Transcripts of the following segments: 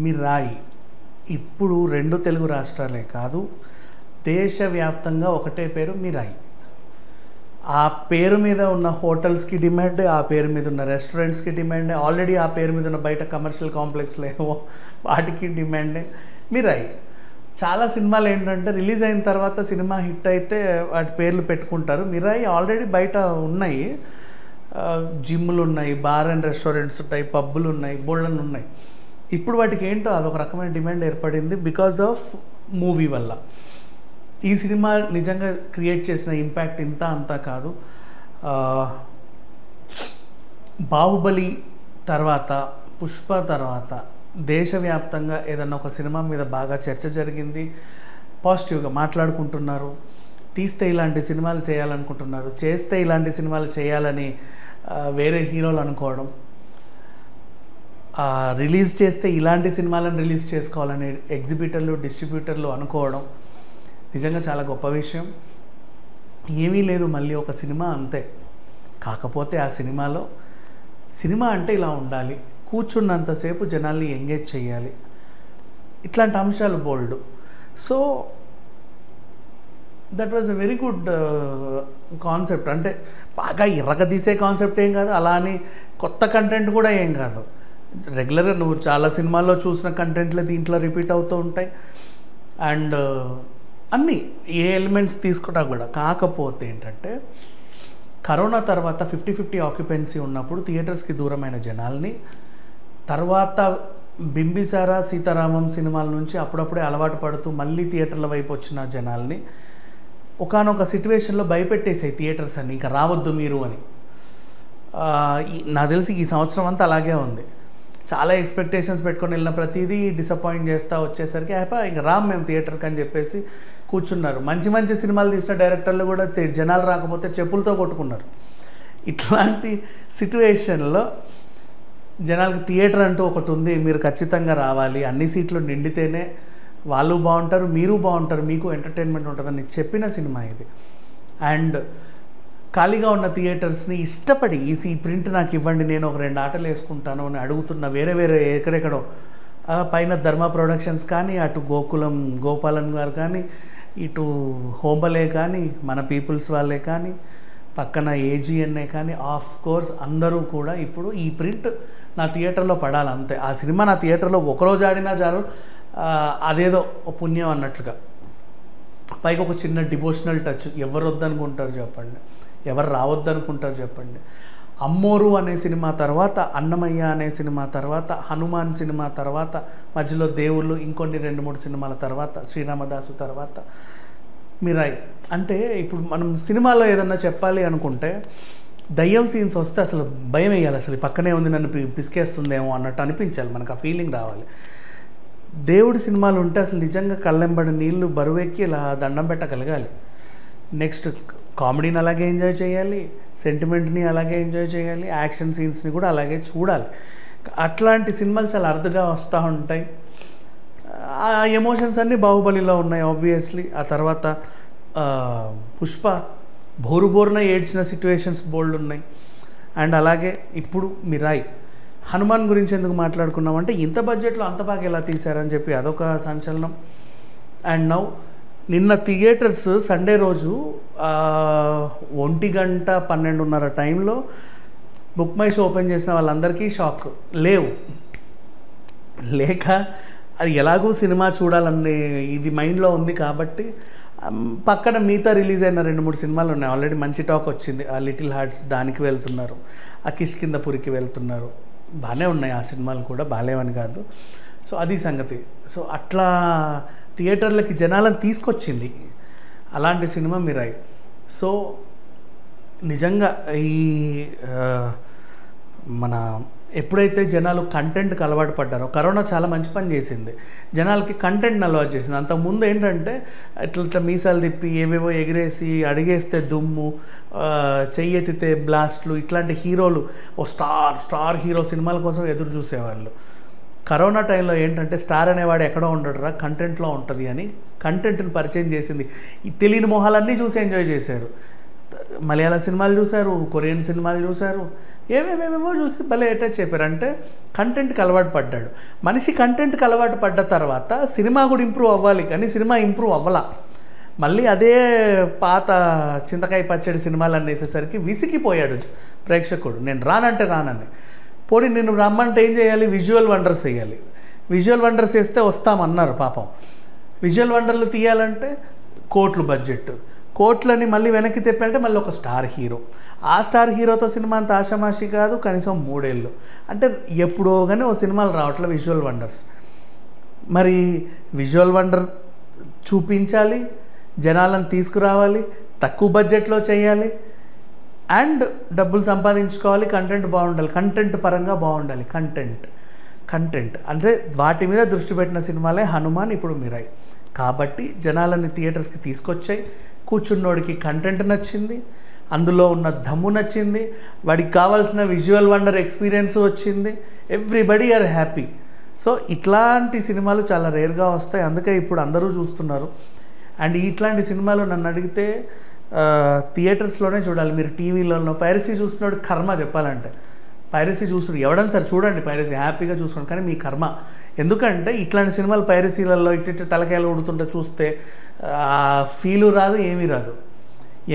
మిరాయి ఇప్పుడు 2 తెలుగు రాష్ట్రాలే కాదు, దేశవ్యాప్తంగా ఒకటే పేరు మిరాయి. ఆ పేరు మీద ఉన్న హోటల్స్కి డిమాండ్, ఆ పేరు మీద ఉన్న రెస్టారెంట్స్కి డిమాండ్, ఆల్రెడీ ఆ పేరు మీద ఉన్న బయట కమర్షియల్ కాంప్లెక్స్లో ఏవో వాటికి డిమాండే మిరాయి. చాలా సినిమాలు ఏంటంటే రిలీజ్ అయిన తర్వాత సినిమా హిట్ అయితే వాటి పేర్లు పెట్టుకుంటారు. మిరాయి ఆల్రెడీ బయట ఉన్నాయి, జిమ్లు ఉన్నాయి, బార్ అండ్ రెస్టారెంట్స్ ఉంటాయి, పబ్బులు ఉన్నాయి, బోళ్ళను ఉన్నాయి. ఇప్పుడు వాటికి ఏంటో అదొక రకమైన డిమాండ్ ఏర్పడింది బికాజ్ ఆఫ్ మూవీ వల్ల. ఈ సినిమా నిజంగా క్రియేట్ చేసిన ఇంపాక్ట్ ఇంత అంతా కాదు. బాహుబలి తర్వాత, పుష్ప తర్వాత దేశవ్యాప్తంగా ఏదన్నా ఒక సినిమా మీద బాగా చర్చ జరిగింది, పాజిటివ్గా మాట్లాడుకుంటున్నారు. తీస్తే ఇలాంటి సినిమాలు చేయాలనుకుంటున్నారు, చేస్తే ఇలాంటి సినిమాలు చేయాలని వేరే హీరోలు అనుకోవడం, రిలీజ్ చేస్తే ఇలాంటి సినిమాలను రిలీజ్ చేసుకోవాలని ఎగ్జిబిటర్లు డిస్ట్రిబ్యూటర్లు అనుకోవడం నిజంగా చాలా గొప్ప విషయం. ఏమీ లేదు, మళ్ళీ ఒక సినిమా అంతే. కాకపోతే ఆ సినిమాలో సినిమా అంటే ఇలా ఉండాలి, కూర్చున్నంతసేపు జనాల్ని ఎంగేజ్ చేయాలి, ఇట్లాంటి అంశాలు బోల్డ్. So that was a very good concept. అంటే బాగా ఇరగదీసే కాన్సెప్ట్ ఏం కాదు, అలా అని కొత్త కంటెంట్ కూడా ఏం కాదు. రెగ్యులర్గా నువ్వు చాలా సినిమాల్లో చూసిన కంటెంట్లే దీంట్లో రిపీట్ అవుతూ ఉంటాయి. అండ్ అన్నీ ఏ ఎలిమెంట్స్ తీసుకున్నా కూడా. కాకపోతే ఏంటంటే కరోనా తర్వాత 50-50 ఆక్యుపెన్సీ ఉన్నప్పుడు థియేటర్స్కి దూరమైన జనాల్ని, తర్వాత బింబిసారా సీతారామం సినిమాల నుంచి అప్పుడప్పుడే అలవాటు పడుతూ మళ్ళీ థియేటర్ల వైపు వచ్చిన జనాల్ని ఒకానొక సిచ్యువేషన్లో భయపెట్టేసాయి థియేటర్స్ అన్ని, ఇంకా రావద్దు మీరు అని. నాకు తెలిసి ఈ సంవత్సరం అంతా అలాగే ఉంది. చాలా ఎక్స్పెక్టేషన్స్ పెట్టుకొని వెళ్ళిన ప్రతిదీ డిసప్పాయింట్ చేస్తూ వచ్చేసరికి ఇంకా రామ్ మేము థియేటర్కి అని చెప్పేసి కూర్చున్నారు. మంచి మంచి సినిమాలు తీసిన డైరెక్టర్లు కూడా జనాలు రాకపోతే చెప్పులతో కొట్టుకున్నారు. ఇట్లాంటి సిచ్యువేషన్లో జనాలకి థియేటర్ అంటూ ఒకటి ఉంది, మీరు ఖచ్చితంగా రావాలి, అన్ని సీట్లు నిండితేనే వాళ్ళు బాగుంటారు, మీరు బాగుంటారు, మీకు ఎంటర్టైన్మెంట్ ఉంటుందని చెప్పిన సినిమా ఇది. అండ్ ఖాళీగా ఉన్న థియేటర్స్ని ఇష్టపడి ఈ ప్రింట్ నాకు ఇవ్వండి, నేను ఒక 2 ఆటలు వేసుకుంటాను అని అడుగుతున్న వేరే ఎక్కడెక్కడో పైన ధర్మ ప్రొడక్షన్స్ కానీ, అటు గోపాలన్ గారు కానీ, ఇటు హోబలే కానీ, మన పీపుల్స్ వాళ్ళే కానీ, పక్కన ఏజీఎన్ఏ కానీ, ఆఫ్ కోర్స్ అందరూ కూడా ఇప్పుడు ఈ ప్రింట్ నా థియేటర్లో పడాలి అంతే. ఆ సినిమా నా థియేటర్లో ఒకరోజు ఆడినా చాలు, అదేదో పుణ్యం అన్నట్లుగా. పైకి ఒక చిన్న డివోషనల్ టచ్. ఎవరు వద్దనుకుంటారు చెప్పండి, ఎవరు రావద్దనుకుంటారు చెప్పండి. అమ్మోరు అనే సినిమా తర్వాత, అన్నమయ్య అనే సినిమా తర్వాత, హనుమాన్ సినిమా తర్వాత, మధ్యలో దేవుళ్ళు, ఇంకొన్ని 2-3 సినిమాల తర్వాత, శ్రీరామదాసు తర్వాత మిరాయి. అంటే ఇప్పుడు మనం సినిమాలో ఏదన్నా చెప్పాలి అనుకుంటే దయ్యం సీన్స్ వస్తే అసలు భయం వేయాలి, అసలు పక్కనే ఉంది నన్ను పిసికేస్తుందేమో అన్నట్టు అనిపించాలి, మనకు ఆ ఫీలింగ్ రావాలి. దేవుడి సినిమాలు ఉంటే అసలు నిజంగా కళ్ళెంబడి నీళ్ళు బరువెక్కి ఇలా దండం పెట్టగలగాలి. నెక్స్ట్ కామెడీని అలాగే ఎంజాయ్ చేయాలి, సెంటిమెంట్ని అలాగే ఎంజాయ్ చేయాలి, యాక్షన్ సీన్స్ని కూడా అలాగే చూడాలి. అట్లాంటి సినిమాలు చాలా అరుదుగా వస్తూ ఉంటాయి. ఆ ఎమోషన్స్ అన్నీ బాహుబలిలో ఉన్నాయి ఆబ్వియస్లీ. ఆ తర్వాత పుష్ప బోరున ఏడ్చిన సిచ్యువేషన్స్ బోల్డ్ ఉన్నాయి. అండ్ అలాగే ఇప్పుడు మిరాయి. హనుమాన్ గురించి ఎందుకు మాట్లాడుకున్నామంటే ఇంత బడ్జెట్లో అంత బాగా ఎలా తీశారని చెప్పి అదొక సంచలనం. అండ్ నౌ నిన్న థియేటర్స్ సండే రోజు 1:12 టైంలో బుక్ మై షో ఓపెన్ చేసిన వాళ్ళందరికీ షాక్. లేక అది ఎలాగూ సినిమా చూడాలని ఇది మైండ్లో ఉంది కాబట్టి పక్కన మిగతా రిలీజ్ అయిన 2-3 సినిమాలు ఉన్నాయి. ఆల్రెడీ మంచి టాక్ వచ్చింది. ఆ లిటిల్ హార్ట్స్ దానికి వెళ్తున్నారు, ఆ కిష్కింధపురికి వెళ్తున్నారు, బాగానే ఉన్నాయి ఆ సినిమాలు కూడా, బాగాలేవని కాదు. సో అది సంగతి. సో అట్లా థియేటర్లకి జనాలను తీసుకొచ్చింది అలాంటి సినిమా మిరాయి. సో నిజంగా ఈ మన ఎప్పుడైతే జనాలు కంటెంట్కి అలవాటు పడ్డారో, కరోనా చాలా మంచి పని చేసింది, జనాలకి కంటెంట్ని అలవాటు చేసింది. అంతకుముందు ఏంటంటే ఇట్లా మీసాలు తిప్పి ఏవేవో ఎగిరేసి అడిగేస్తే దుమ్ము, చెయ్యెత్తితే బ్లాస్ట్లు, ఇట్లాంటి హీరోలు ఓ స్టార్ హీరో సినిమాల కోసం ఎదురు చూసేవాళ్ళు. కరోనా టైంలో ఏంటంటే స్టార్ అనేవాడు ఎక్కడో ఉండడురా, కంటెంట్లో ఉంటుంది అని కంటెంట్ని పరిచయం చేసింది. ఈ తెలియని మొహాలన్నీ చూసి ఎంజాయ్ చేశారు. మలయాళ సినిమాలు చూశారు, కొరియన్ సినిమాలు చూశారు, ఏమేమేమేమో చూసి భలే అటాచ్ అయిపోయారు. అంటే కంటెంట్కి అలవాటు పడ్డాడు మనిషి. కంటెంట్కి అలవాటు పడ్డ తర్వాత సినిమా కూడా ఇంప్రూవ్ అవ్వాలి, కానీ సినిమా ఇంప్రూవ్ అవ్వాల. మళ్ళీ అదే పాత చింతకాయ పచ్చడి సినిమాలు అనేసేసరికి విసిగిపోయాడు ప్రేక్షకుడు. నేను రానంటే రానని. పోనీ నేను రమ్మంటే ఏం చేయాలి? విజువల్ వండర్స్ వేయాలి. విజువల్ వండర్స్ వేస్తే వస్తామన్నారు పాపం. విజువల్ వండర్లు తీయాలంటే కోట్లు బడ్జెట్, కోట్లని మళ్ళీ వెనక్కి తెప్పాలంటే మళ్ళీ ఒక స్టార్ హీరో. ఆ స్టార్ హీరోతో సినిమా అంత ఆషామాషి కాదు, కనీసం 3 ఏళ్ళు. అంటే ఎప్పుడో కానీ ఓ సినిమాలు రావట్లే విజువల్ వండర్స్. మరి విజువల్ వండర్ చూపించాలి, జనాలను తీసుకురావాలి, తక్కువ బడ్జెట్లో చేయాలి, అండ్ డబ్బులు సంపాదించుకోవాలి, కంటెంట్ బాగుండాలి, కంటెంట్ పరంగా బాగుండాలి. కంటెంట్ అంటే వాటి మీద దృష్టి పెట్టిన సినిమాలే హనుమాన్, ఇప్పుడు మిరాయి. కాబట్టి జనాలని థియేటర్స్కి తీసుకొచ్చాయి. కూర్చున్నోడికి కంటెంట్ నచ్చింది, అందులో ఉన్న దమ్ము నచ్చింది, వాడికి కావాల్సిన విజువల్ వండర్ ఎక్స్పీరియన్స్ వచ్చింది. Everybody are happy. సో ఇట్లాంటి సినిమాలు చాలా రేర్గా వస్తాయి, అందుకే ఇప్పుడు అందరూ చూస్తున్నారు. అండ్ ఇట్లాంటి సినిమాలు నన్ను అడిగితే థియేటర్స్లోనే చూడాలి. మీరు టీవీలలో పైరసీ చూస్తున్నాడు కర్మ చెప్పాలంటే. పైరసీ చూస్తున్నారు ఎవడని సరే చూడండి, పైరసీ హ్యాపీగా చూసుకోండి, కానీ మీ కర్మ. ఎందుకంటే ఇట్లాంటి సినిమాలు పైరసీలలో ఇట్టి తలకాయలు ఉడుతుంటే చూస్తే ఫీలు రాదు, ఏమీ రాదు.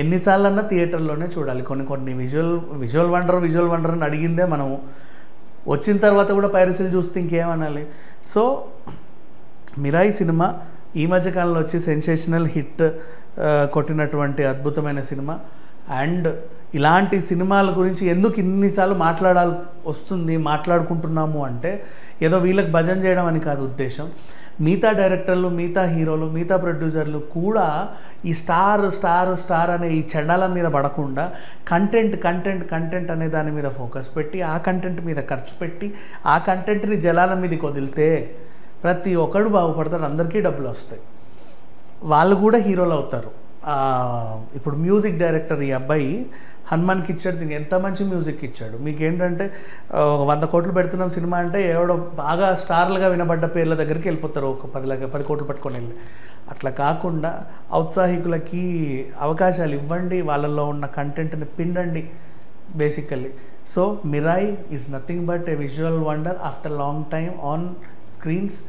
ఎన్నిసార్లు అన్నా థియేటర్లోనే చూడాలి. కొన్ని విజువల్ వండర్ అని అడిగిందే మనము. వచ్చిన తర్వాత కూడా పైరసీలు చూస్తే ఇంకేమనాలి? సో మిరాయి సినిమా ఈ మధ్యకాలంలో వచ్చి సెన్సేషనల్ హిట్ కొట్టినటువంటి అద్భుతమైన సినిమా. అండ్ ఇలాంటి సినిమాల గురించి ఎందుకు ఇన్నిసార్లు మాట్లాడుకుంటున్నాము అంటే ఏదో వీళ్ళకి భజన చేయడం అని కాదు ఉద్దేశం. మిగతా డైరెక్టర్లు, మిగతా హీరోలు, మిగతా ప్రొడ్యూసర్లు కూడా ఈ స్టార్ అనే ఈ చెండాల మీద పడకుండా కంటెంట్ అనే దాని మీద ఫోకస్ పెట్టి, ఆ కంటెంట్ మీద ఖర్చు పెట్టి, ఆ కంటెంట్ని జనాల మీదకి వదిలితే ప్రతి ఒక్కడు బాగుపడతాడు, అందరికీ డబ్బులు వస్తాయి, వాళ్ళు కూడా హీరోలు అవుతారు. ఇప్పుడు మ్యూజిక్ డైరెక్టర్ ఈ అబ్బాయి హనుమాన్కి ఇచ్చాడు, దీనికి ఎంత మంచి మ్యూజిక్ ఇచ్చాడు. మీకేంటంటే 100 కోట్లు పెడుతున్నాం సినిమా అంటే ఎవడో బాగా స్టార్లుగా వినబడ్డ పేర్ల దగ్గరికి వెళ్ళిపోతారు, ఒక 10 కోట్లు పట్టుకొని వెళ్ళి. అట్లా కాకుండా ఔత్సాహికులకి అవకాశాలు ఇవ్వండి, వాళ్ళల్లో ఉన్న కంటెంట్ని పిండండి basically. So Mirai is nothing but a visual wonder after long time on screens.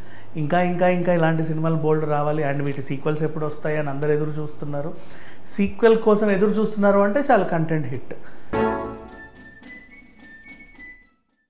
ఇంకా ఇలాంటి సినిమాలు బోల్డ్ రావాలి. అండ్ వీటి సీక్వెల్స్ ఎప్పుడు వస్తాయి అని అందరు ఎదురు చూస్తున్నారు. సీక్వెల్ కోసం ఎదురు చూస్తున్నారు అంటే చాలా కంటెంట్ హిట్.